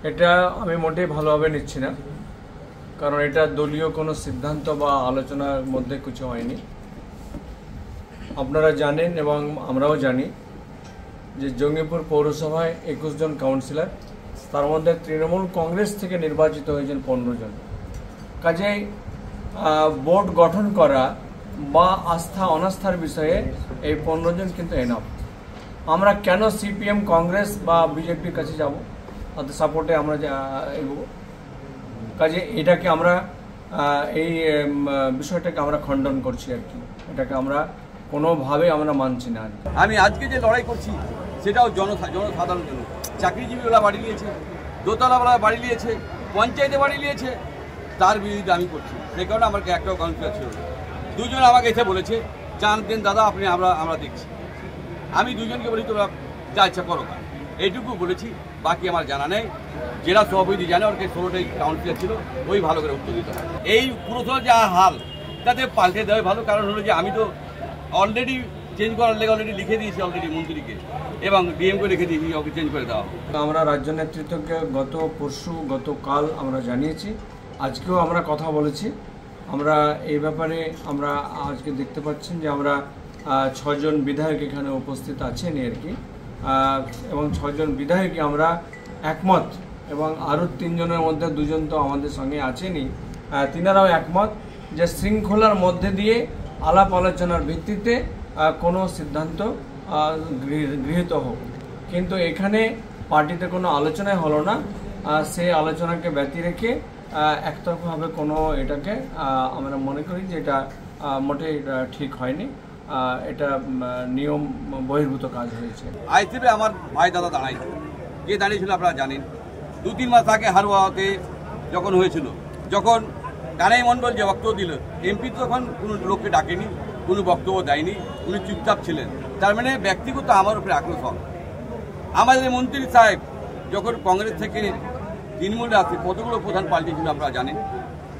এটা আমি মোটেই ভালোভাবে নিচ্ছি না, কারণ এটা দলীয় কোনো সিদ্ধান্ত বা আলোচনার মধ্যে কিছু হয়নি। আপনারা জানেন এবং আমরাও জানি যে জঙ্গিপুর পৌরসভায় 21 জন কাউন্সিলর, তার মধ্যে তৃণমূল কংগ্রেস থেকে নির্বাচিত হয়েছেন 15 জন। কাজেই বোর্ড গঠন করা বা আস্থা অনাস্থার বিষয়ে এই 15 জন কিন্তু এনাফ। আমরা কেন সিপিএম কংগ্রেস বা বিজেপির কাছে যাব, তাদের সাপোর্টে আমরা এগোবো। কাজে এটাকে আমরা এই বিষয়টাকে আমরা খণ্ডন করছি আর কি, এটাকে আমরা কোনোভাবে আমরা মানছি না। আমি আজকে যে লড়াই করছি সেটাও জনসাধারণের জন্য। চাকরিজীবীরা বাড়ি নিয়েছে, দোতলাওয়ালা বাড়ি নিয়েছে, পঞ্চায়েতে বাড়ি নিয়েছে, তার বিরুদ্ধে আমি করছি। সেই কারণে আমার একটাও কাউন্সিলর ছিল। দুজন আমাকে এসে বলেছে চান দেন দাদা আপনি, আমরা দেখছি। আমি দুজনকে বলি তোমরা যা ইচ্ছা করো, এইটুকু বলেছি, বাকি আমার জানা নেই। জেলা সভাপতি জানে, ওর 16টাই কাউন্সিলর ছিল, ওই ভালো করে উত্তর দিতে হয়। এই পুরসভার যা হাল তাতে পাল্টে দেওয়া ভালো। কারণ হলো যে আমি তো অলরেডি চেঞ্জ করার লেগে অলরেডি লিখে দিয়েছি অলরেডি মন্ত্রীকে, এবং ডিএমকে লিখে দিয়েছি ওকে চেঞ্জ করে দেওয়া। আমরা রাজ্য নেতৃত্বকে গতকাল আমরা জানিয়েছি, আজকেও আমরা কথা বলেছি। আমরা এই ব্যাপারে আমরা আজকে দেখতে পাচ্ছেন যে আমরা 6 জন বিধায়ক এখানে উপস্থিত আছেন আর কি, এবং 6 জন বিধায়কই আমরা একমত, এবং আরও 3 জনের মধ্যে 2 জন তো আমাদের সঙ্গে আছেনই, তিনারাও একমত যে শৃঙ্খলার মধ্যে দিয়ে আলাপ আলোচনার ভিত্তিতে কোনো সিদ্ধান্ত গৃহীত হোক। কিন্তু এখানে পার্টিতে কোনো আলোচনাই হলো না, সেই আলোচনাকে ব্যতি রেখে একতরফাভাবে কোনো এটাকে আমরা মনে করি যে এটা মোটেই ঠিক হয়নি, এটা নিয়ম বহির্ভূত কাজ হয়েছে। আইসিপি আমার ভাই দাদা দাঁড়াইছে, কে দাঁড়িয়েছিল আপনারা জানেন। 2-3 মাস আগে হারোয়াতে যখন হয়েছিল, যখন কানাই মণ্ডল যে বক্তব্য দিল, এমপি তখন কোনো লোককে ডাকেনি, কোনো বক্তব্য দেয়নি, উনি চুপচাপ ছিলেন। তার মানে ব্যক্তিগত আমার উপরে আক্রোশ হন। আমাদের মন্ত্রী সাহেব যখন কংগ্রেস থেকে তৃণমূলে আসে, কতগুলো প্রধান পাল্টিয়েছিল আপনারা জানেন।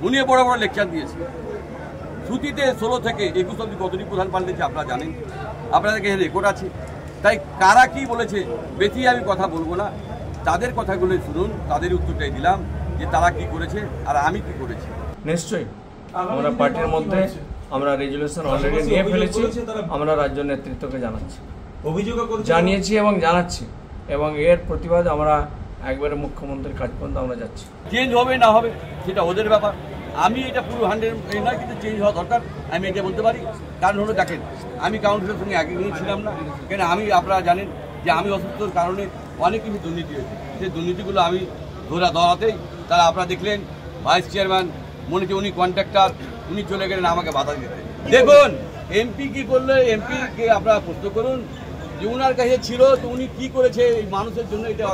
উনি বড় বড় লেকচার দিয়েছে। ছুটিতে 16 থেকে 21 অব্দি কতটি প্রধান পাল্টিয়েছে আপনারা জানেন, আপনাদেরকে রেকর্ড আছে। তাই কারা কি বলেছে বেশি আমি কথা বলবো না, তাদের কথাগুলো শুনুন, তাদের উত্তরটাই দিলাম যে তারা কি করেছে আর আমি কি করেছি। নিশ্চয়ই আমরা পার্টির মধ্যে আমরা রেজুলেশন অলরেডি নিয়ে ফেলেছি, আমরা রাজ্য নেতৃত্বকে জানিয়েছি এবং জানাচ্ছি, এবং এর প্রতিবাদ আমরা একবারে মুখ্যমন্ত্রীর কাজ পর্যন্ত আমরা যাচ্ছি। চেঞ্জ হবে না হবে সেটা ওদের ব্যাপার, আমি এটা পুরো 100 নয়, কিন্তু চেঞ্জ হওয়া দরকার আমি এটা বলতে পারি। কারণ হলো দেখেন, আমি কাউন্সিলের সঙ্গে একদিনই ছিলাম না, কেন আমি আপনারা জানেন যে আমি অসুস্থর কারণে অনেক কিছু দুর্নীতি হয়েছে। সেই দুর্নীতিগুলো আমি ধরাতেই তারা আপনারা দেখলেন ভাইস চেয়ারম্যান মনে হচ্ছে উনি কন্ট্রাক্টর, উনি চলে গেলেন আমাকে বাধা দিতে। দেখুন এমপি কি করলে, এমপিকে আপনারা প্রশ্ন করুন যে উনার কাছে ছিল তো উনি কি করেছে এই মানুষের জন্য, এটা